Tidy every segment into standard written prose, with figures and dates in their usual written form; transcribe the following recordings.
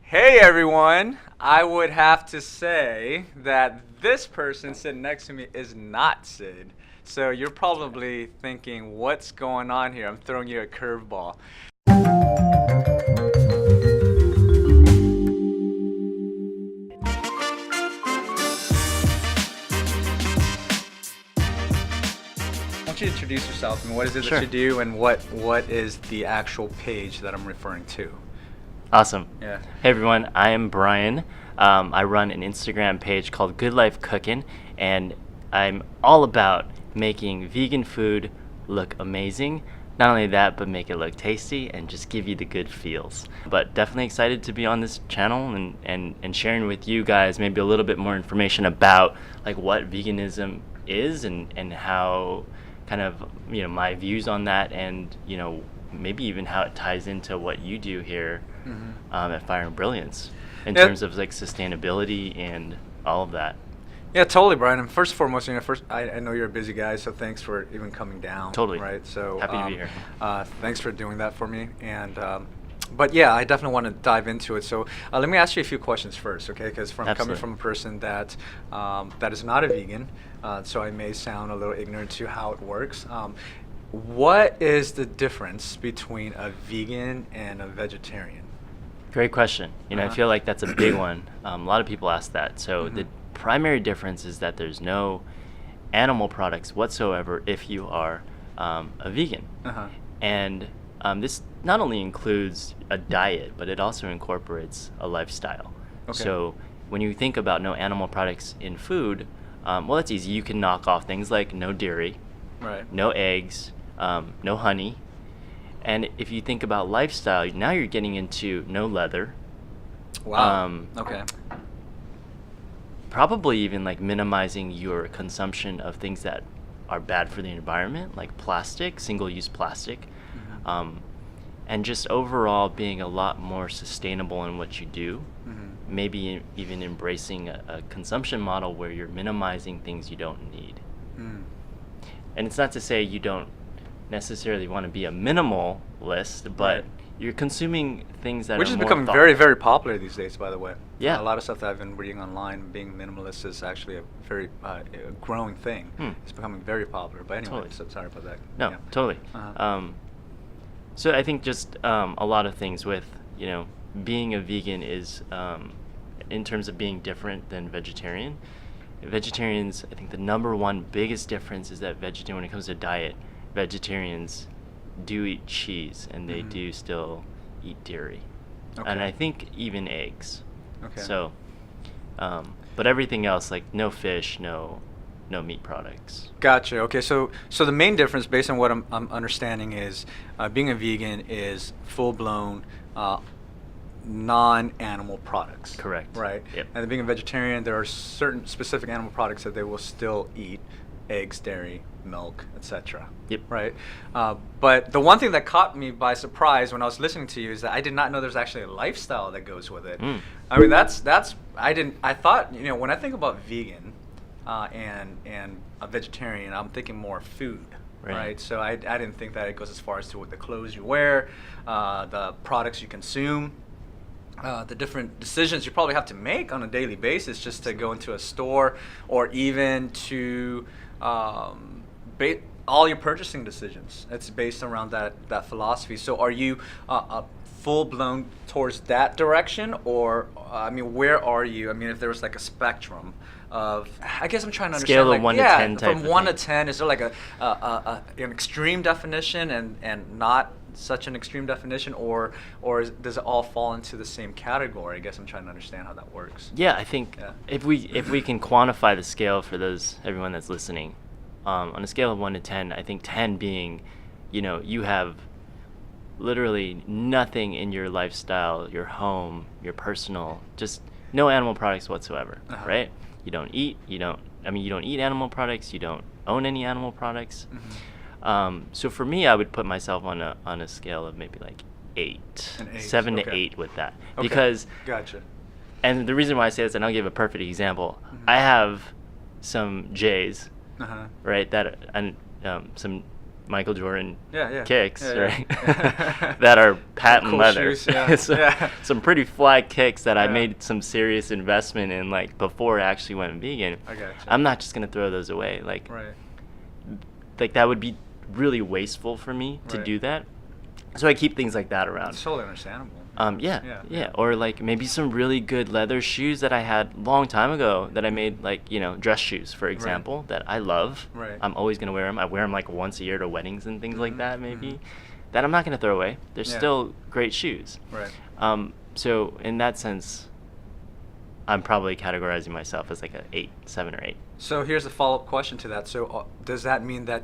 Hey everyone, I would have to say that this person sitting next to me is not Sid. So you're probably thinking, what's going on here? I'm throwing you a curveball. I want you to introduce yourself and what is it Sure. that you do and what is the actual page that I'm referring to? Awesome. Yeah. Hey everyone, I am Brian. I run an Instagram page called Good Life Cookin, and I'm all about making vegan food look amazing. Not only that, but make it look tasty and just give you the good feels. But definitely excited to be on this channel and sharing with you guys maybe a little bit more information about like what veganism is and how kind of my views on that, and maybe even how it ties into what you do here at Fire and Brilliance in terms of like sustainability and all of that. Yeah, totally, Brian. And first and foremost, I know you're a busy guy, so thanks for even coming down. Totally. Right. So Happy to be here. Thanks for doing that for me. And but yeah, I definitely want to dive into it. So let me ask you a few questions first, okay? Because coming from a person that that is not a vegan, so I may sound a little ignorant to how it works. What is the difference between a vegan and a vegetarian? Great question. I feel like that's a big one. A lot of people ask that. So the primary difference is that there's no animal products whatsoever if you are a vegan. And this not only includes a diet, but it also incorporates a lifestyle. Okay. So when you think about no animal products in food, well, that's easy. You can knock off things like no dairy, Right. no eggs, no honey. And if you think about lifestyle, now you're getting into no leather. Wow. Okay. Probably even like minimizing your consumption of things that are bad for the environment, like plastic, single-use plastic. And just overall being a lot more sustainable in what you do. Maybe even embracing a consumption model where you're minimizing things you don't need. And it's not to say you don't necessarily want to be a minimalist, but you're consuming things that Which are is more becoming thoughtful. very, very popular these days, by the way. Yeah. A lot of stuff that I've been reading online, being minimalist is actually a very growing thing. It's becoming very popular. But anyway, Totally. so sorry about that. No, Yeah. totally. So I think just a lot of things with, being a vegan is, in terms of being different than vegetarian. Vegetarians, I think the number one biggest difference is that when it comes to diet, vegetarians do eat cheese and they do still eat dairy. Okay. And I think even eggs. Okay. So, but everything else, like no fish, no meat products. Gotcha. Okay, so the main difference, based on what I'm understanding, is being a vegan is full-blown non-animal products. Correct. Right. Yep. And then being a vegetarian, there are certain specific animal products that they will still eat: eggs, dairy, milk, etc. Yep. Right. But the one thing that caught me by surprise when I was listening to you is that I did not know there's actually a lifestyle that goes with it. I mean, that's I thought, when I think about vegan and a vegetarian, I'm thinking more food. Right. So I didn't think that it goes as far as to what the clothes you wear, the products you consume, the different decisions you probably have to make on a daily basis just to go into a store, or even to all your purchasing decisions. It's based around that philosophy. So are you full blown towards that direction, or where are you? If there was like a spectrum of, I guess I'm trying to understand, Scale of like, 1 to 10 type from of 1 to thing. 10, is there like an extreme definition and not such an extreme definition, or does it all fall into the same category? I guess I'm trying to understand how that works. Yeah, I think if we can quantify the scale for everyone that's listening, on a scale of 1 to 10, I think 10 being, you have literally nothing in your lifestyle, your home, your personal, just no animal products whatsoever, right? You don't eat animal products, you don't own any animal products. So for me, I would put myself on a scale of maybe like 8, 7 to 8 with that. Okay. Because, Gotcha. and the reason why I say this, and I'll give a perfect example, I have some J's, right, that and some Michael Jordan Yeah. kicks, Yeah. right? That are patent Cool leather. shoes, yeah. Some pretty fly kicks that I Yeah. made some serious investment in, like, before I actually went vegan. I gotcha. I'm not just gonna throw those away. Like that would be really wasteful for me to do that. So I keep things like that around. It's totally understandable. Yeah. Or like maybe some really good leather shoes that I had long time ago that I made, like, dress shoes, for example, that I love. Right. I'm always going to wear them. I wear them like once a year to weddings and things like that, maybe. Mm-hmm. That I'm not going to throw away. They're still great shoes. Right. So in that sense, I'm probably categorizing myself as like a 7 or 8. So here's a follow-up question to that. So does that mean that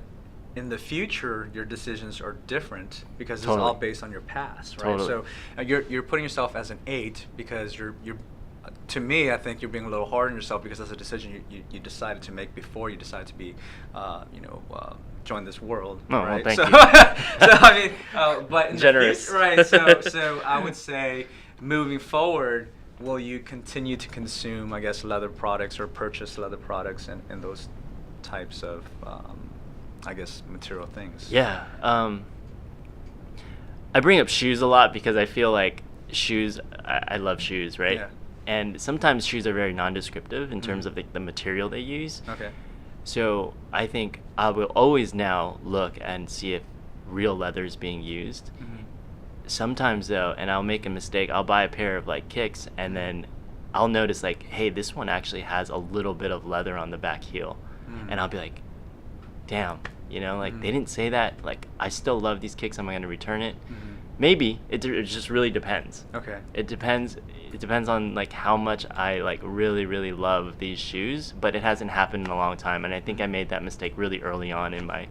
in the future your decisions are different because it's all based on your past, right? So you're putting yourself as an 8 because you're to me, I think you're being a little hard on yourself because that's a decision you decided to make before you decided to be join this world, right? Well, thank you. So I mean, but in generous, the future, right? So I would say moving forward, will you continue to consume, I guess, leather products or purchase leather products and those types of I guess material things? Yeah. I bring up shoes a lot because I feel like shoes, I love shoes, right? Yeah. And sometimes shoes are very non-descriptive in terms of the material they use. Okay. So I think I will always now look and see if real leather is being used. Mm-hmm. Sometimes though, and I'll make a mistake, I'll buy a pair of like kicks and then I'll notice like, hey, this one actually has a little bit of leather on the back heel. Mm-hmm. And I'll be like, damn, like they didn't say that. Like, I still love these kicks. I'm going to return it. Mm-hmm. Maybe it just really depends. Okay. It depends on like how much I like really, really love these shoes, but it hasn't happened in a long time. And I think I made that mistake really early on in my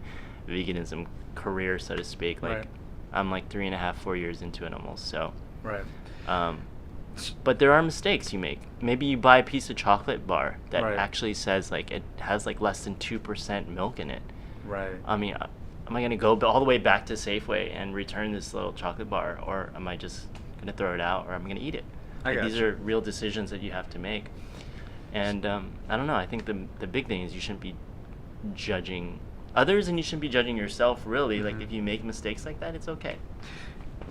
veganism career, so to speak. Like, I'm like 3.5, 4 years into it almost. So, right. But there are mistakes you make. Maybe you buy a piece of chocolate bar that actually says like it has like less than 2% milk in it. Right. I mean, am I going to go all the way back to Safeway and return this little chocolate bar, or am I just going to throw it out, or am I going to eat it? These are real decisions that you have to make. And I don't know. I think the big thing is you shouldn't be judging others, and you shouldn't be judging yourself, really. Mm-hmm. Like, if you make mistakes like that, it's okay.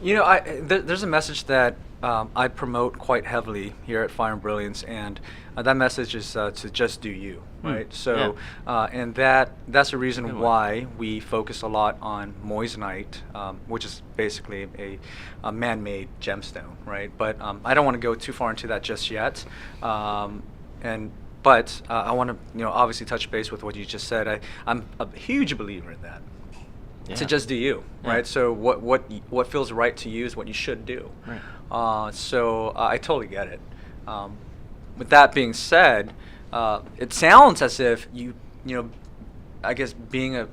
There's a message that I promote quite heavily here at Fire and Brilliance, and that message is to just do you, right? So, and that's the reason why we focus a lot on Moissanite, which is basically a man-made gemstone, right? But I don't want to go too far into that just yet. But I want to, obviously touch base with what you just said. I'm a huge believer in that. Yeah. To just do you, right? So what feels right to you is what you should do. Right. So I totally get it. With that being said, it sounds as if I guess being a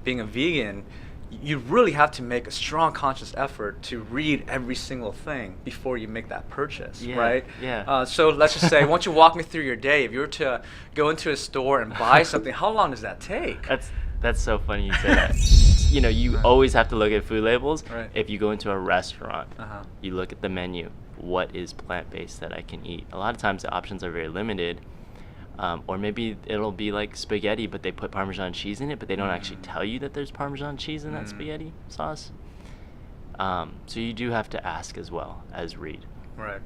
vegan, you really have to make a strong conscious effort to read every single thing before you make that purchase, right? Yeah. So let's just say, why don't you walk me through your day? If you were to go into a store and buy something, how long does that take? That's so funny you say that. You always have to look at food labels. Right. If you go into a restaurant, you look at the menu. What is plant-based that I can eat? A lot of times the options are very limited. Or maybe it'll be like spaghetti, but they put Parmesan cheese in it, but they don't actually tell you that there's Parmesan cheese in that spaghetti sauce. So you do have to ask as well as read. Right.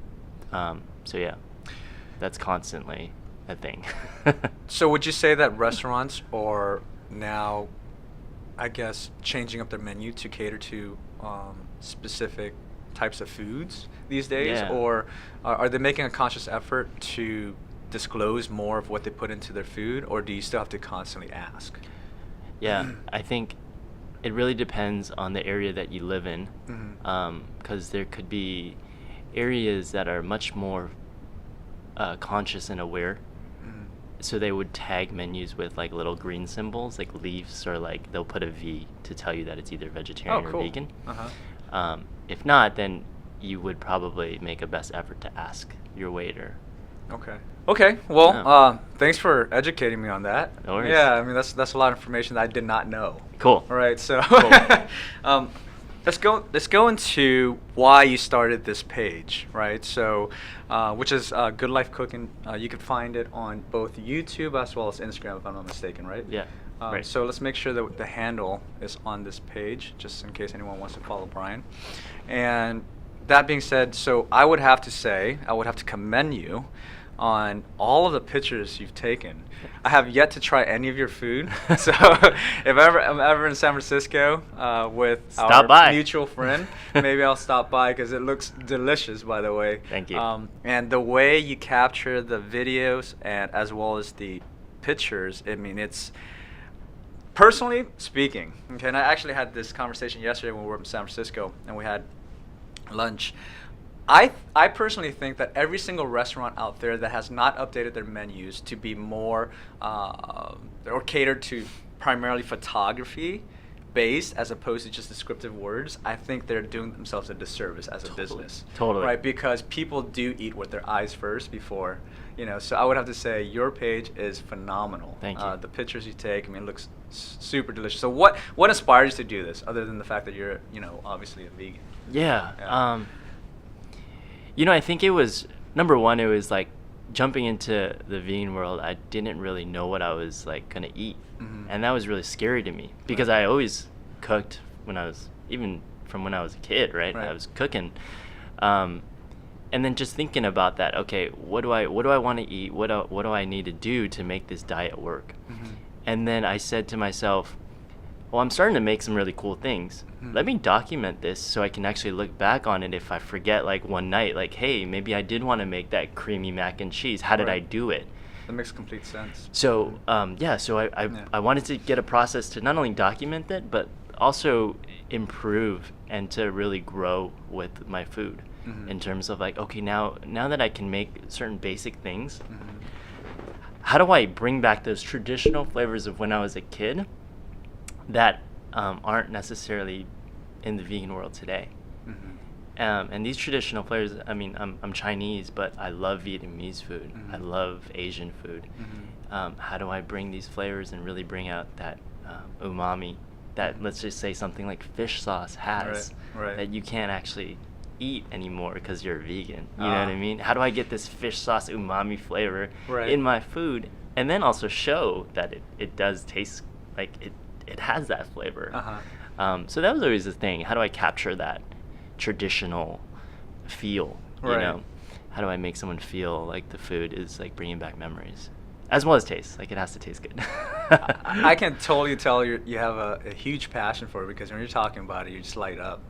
So yeah, that's constantly a thing. So would you say that restaurants are now, I guess, changing up their menu to cater to specific types of foods these days? Yeah. Or are they making a conscious effort to disclose more of what they put into their food, or do you still have to constantly ask? Yeah, I think it really depends on the area that you live in, because there could be areas that are much more conscious and aware. So they would tag menus with like little green symbols, like leaves, or like they'll put a V to tell you that it's either vegetarian or vegan. If not, then you would probably make a best effort to ask your waiter. Okay. Well, thanks for educating me on that. No worries. Yeah, I mean that's a lot of information that I did not know. Cool. All right, so Cool. let's go into why you started this page, right? So, which is Good Life Cookin. You can find it on both YouTube as well as Instagram, if I'm not mistaken, right? Yeah. Right. So let's make sure that the handle is on this page, just in case anyone wants to follow Brian. And that being said, so I would have to commend you on all of the pictures you've taken. I have yet to try any of your food, so if I'm ever in San Francisco with our mutual friend, maybe I'll stop by because it looks delicious, by the way. Thank you. And the way you capture the videos and as well as the pictures, I mean, it's personally speaking. Okay, and I actually had this conversation yesterday when we were in San Francisco and we had lunch. I personally think that every single restaurant out there that has not updated their menus to be more or catered to primarily photography based as opposed to just descriptive words, I think they're doing themselves a disservice as a business. Totally. Right? Because people do eat with their eyes first before, so I would have to say your page is phenomenal. Thank you. The pictures you take, I mean, it looks super delicious. So what inspires you to do this other than the fact that you're, obviously a vegan? Yeah. I think it was, number one, it was like jumping into the vegan world. I didn't really know what I was like going to eat. Mm-hmm. And that was really scary to me because I always cooked even from when I was a kid, right? I was cooking. And then just thinking about that, okay, what do I want to eat? What do I need to do to make this diet work? Mm-hmm. And then I said to myself, well, I'm starting to make some really cool things. Mm-hmm. Let me document this so I can actually look back on it if I forget like one night, like, hey, maybe I did want to make that creamy mac and cheese. How did I do it? That makes complete sense. So, I wanted to get a process to not only document it, but also improve and to really grow with my food in terms of like, okay, now that I can make certain basic things, how do I bring back those traditional flavors of when I was a kid that aren't necessarily in the vegan world today? And these traditional flavors, I mean, I'm Chinese, but I love Vietnamese food. I love Asian food. How do I bring these flavors and really bring out that umami that, let's just say, something like fish sauce has that you can't actually eat anymore because you're a vegan? You know what I mean? How do I get this fish sauce umami flavor in my food and then also show that it does taste like it has that flavor? So that was always the thing. How do I capture that traditional feel? How do I make someone feel like the food is like bringing back memories as well as taste? Like, it has to taste good. I can totally tell you have a huge passion for it because when you're talking about it, you just light up.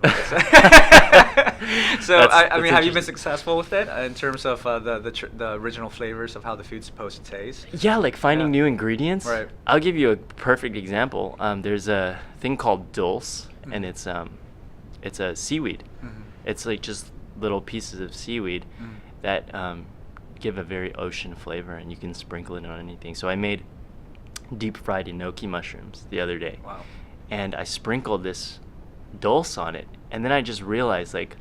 So I mean, have you been successful with it in terms of the original flavors of how the food's supposed to taste? Yeah, like finding new ingredients. Right. I'll give you a perfect example. There's a thing called dulse, and it's a seaweed. It's like just little pieces of seaweed that give a very ocean flavor, and you can sprinkle it on anything. So I made deep fried enoki mushrooms the other day. Wow. And I sprinkled this dulse on it, and then I just realized, like,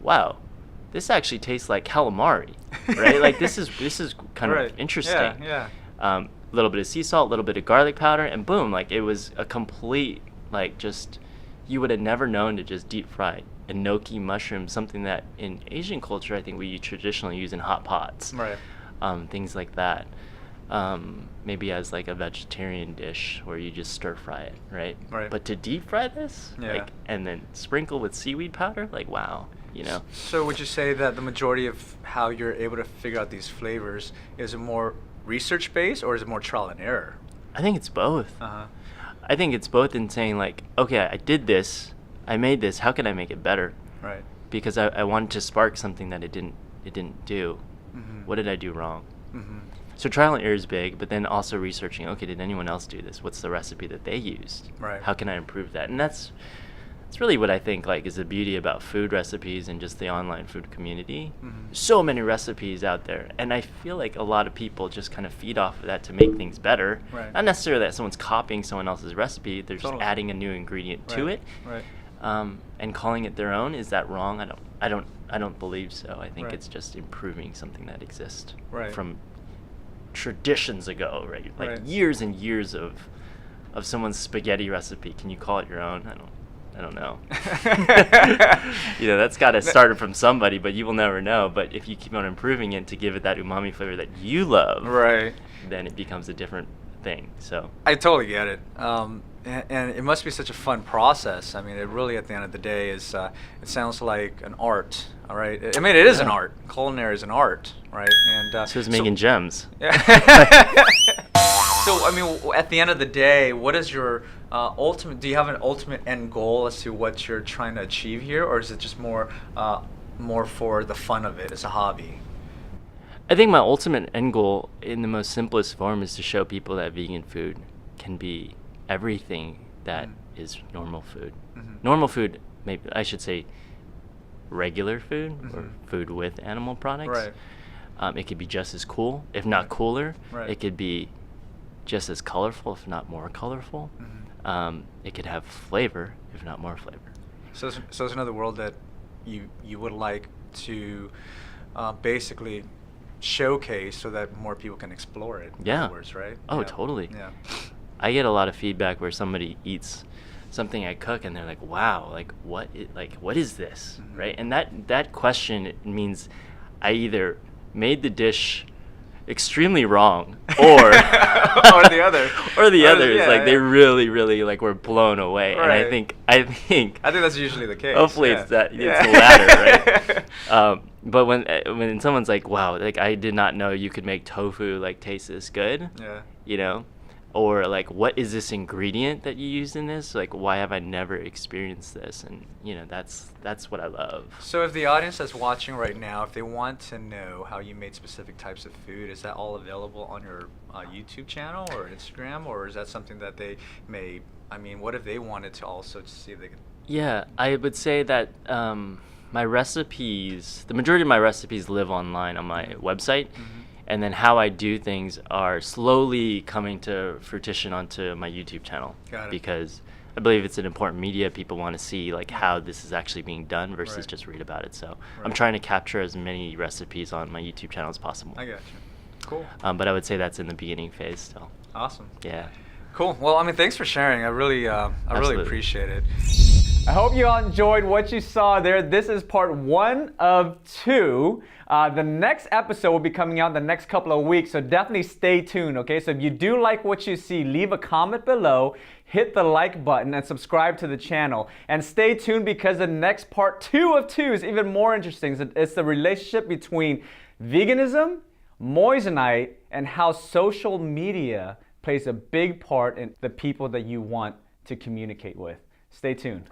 wow, this actually tastes like calamari, right? Like, this is kind of interesting. Yeah. A little bit of sea salt, a little bit of garlic powder, and boom, like, it was a complete, like, just, you would have never known to just deep fry enoki mushroom, something that in Asian culture I think we traditionally use in hot pots. Things like that. Maybe as like a vegetarian dish where you just stir fry it, right? But to deep fry this, like, and then sprinkle with seaweed powder, like, wow, So would you say that the majority of how you're able to figure out these flavors is it more research based or is it more trial and error? I think it's both. I think it's both in saying, like, okay, I did this, I made this, how can I make it better? Because I wanted to spark something that it didn't do. What did I do wrong? So trial and error is big, but then also researching, okay, did anyone else do this? What's the recipe that they used? How can I improve that? And that's really what I think, like, is the beauty about food recipes and just the online food community. So many recipes out there, and I feel like a lot of people just kind of feed off of that to make things better. Not necessarily that someone's copying someone else's recipe, they're just adding a new ingredient to it. And calling it their own. Is that wrong? I don't believe so. I think it's just improving something that exists from traditions ago, like years and years of someone's spaghetti recipe. Can you call it your own? I don't know. That's got to start from somebody, but you will never know. But if you keep on improving it to give it that umami flavor that you love, then it becomes a different thing. So I totally get it. And it must be such a fun process. I mean, it really, at the end of the day, is it sounds like an art. All right. I mean, it is an art. Culinary is an art, right? And so is making gems. Yeah. So, I mean, at the end of the day, what is your ultimate? Do you have an ultimate end goal as to what you're trying to achieve here, or is it just more for the fun of it as a hobby? I think my ultimate end goal, in the most simplest form, is to show people that vegan food can be everything that is normal food. Normal food, maybe I should say regular food or food with animal products. Right. It could be just as cool, if not cooler. Right. It could be just as colorful, if not more colorful. It could have flavor, if not more flavor. So it's another world that you would like to basically showcase so that more people can explore it. In other words, right? Oh, yeah. totally. Yeah. I get a lot of feedback where somebody eats something I cook and they're like, "Wow, what is this?" Right? And that question means I either made the dish extremely wrong or or the other. Or the other. Yeah, Like they really were blown away. Right. And I think that's usually the case. hopefully yeah. it's the latter, right? But when someone's like, "Wow, like I did not know you could make tofu like taste this good," you know, or like, "What is this ingredient that you used in this? Like, why have I never experienced this?" And you know, that's what I love. So if the audience that's watching right now, if they want to know how you made specific types of food, is that all available on your YouTube channel or Instagram, or is that something that they may? I mean, what if they wanted to also see if they could? Yeah, I would say that my recipes, the majority of my recipes live online on my website. And then how I do things are slowly coming to fruition onto my YouTube channel. Got it. Because I believe it's an important media. People want to see like how this is actually being done versus just read about it. So I'm trying to capture as many recipes on my YouTube channel as possible. I got you. Cool. But I would say that's in the beginning phase still. Awesome. Yeah. Cool. Well, I mean, thanks for sharing. I really appreciate it. I hope you all enjoyed what you saw there. This is part 1 of 2. The next episode will be coming out in the next couple of weeks, so definitely stay tuned, okay? So if you do like what you see, leave a comment below, hit the like button, and subscribe to the channel. And stay tuned because the next part 2 of 2 is even more interesting. It's the relationship between veganism, Moissanite, and how social media plays a big part in the people that you want to communicate with. Stay tuned.